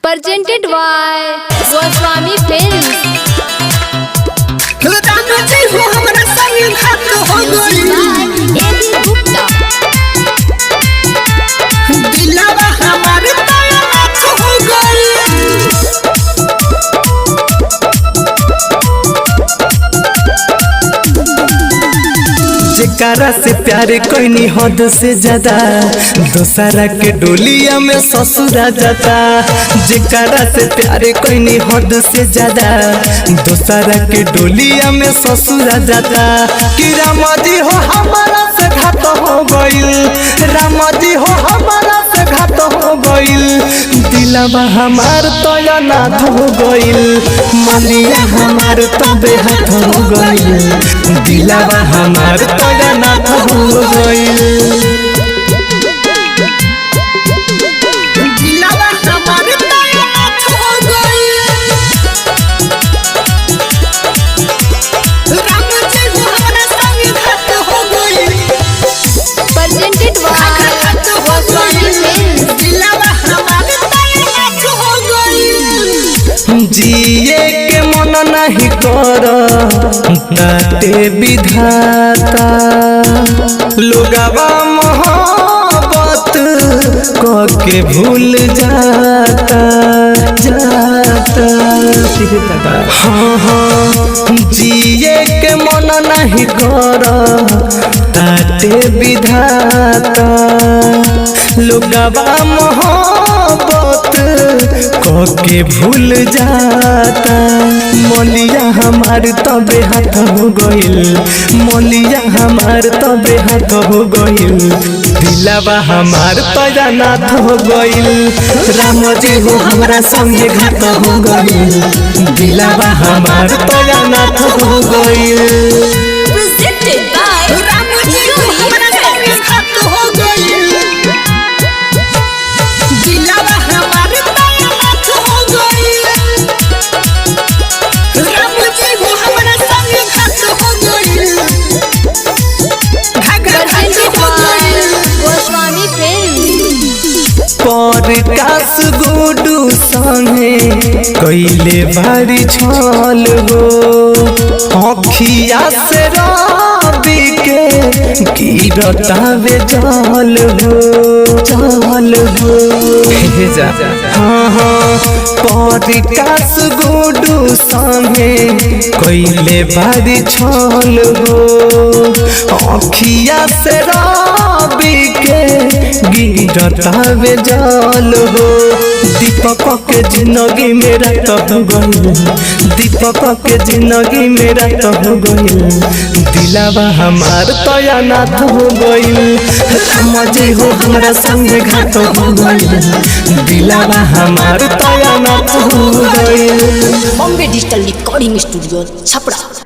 presented by Goswami Films। जेकरा से प्यार कोई नहीं हद से ज्यादा दूसरा के डोलिया में ससुरा जाता। जेकरा से प्यार कोई नहीं हद से ज्यादा दूसरा के डोलिया में ससुरा जाता। कि राम जी हो हमारा से घात हो गइल, राम जी हो हमारा से घात हो गइल। दिलवा हमार तो अनाथ हो गइल, मलिया हमार तो बेहाथ हो गइल। दिलवा हमार तो अनाथ हो गइल। दिलवा हमार तो अनाथ हो गइल। राम जी हो हमारा संग घात हो गइल। presented by Goswami Films। दिलवा हमार तो अनाथ हो गइल। जिए के मन नहीं कर ताते विधाता, लोगवा मोहब्बत के भूल जाता जाता। हाँ हाँ जिए के मन नहीं कर ताते विधाता, लोगवा मोहब्बत के भूल जाता। मलिया हमार तो बेहाथ हो गइल, मलिया हमार तो बेहाथ हो गइल। दिलवा हमार तो अनाथ हो गइल। राम जी हो हमरा संगे घात हो गइल। दिलवा हमार तो अनाथ हो गइल। presented by राम जी हो हमरा संगे घात हो गइल। दिलवा हमार तो अनाथ हो गइल। राम जी हो हमरा संगे घात हो गइल। presented by Goswami Films। Prakash गुडू संगे कैले बारी छल हो, अखिया से रवि के गिरतावे जल हो जल हो। हाँ हाँ प्रकाश गुडू संगे कैले बारी छल हो, अखिया से रवि के गिरतावे जल हो। दीपक के जिंदगी मेरा तो हो गइल, दीपक के जिंदगी मेरा तो हो गइल। दिलवा हमार तो अनाथ हो गइल। राम जी हो हमरा संग घात हो गइल। दिलवा हमार तो अनाथ हो गइल। Bombay digital recording studio Chhapra.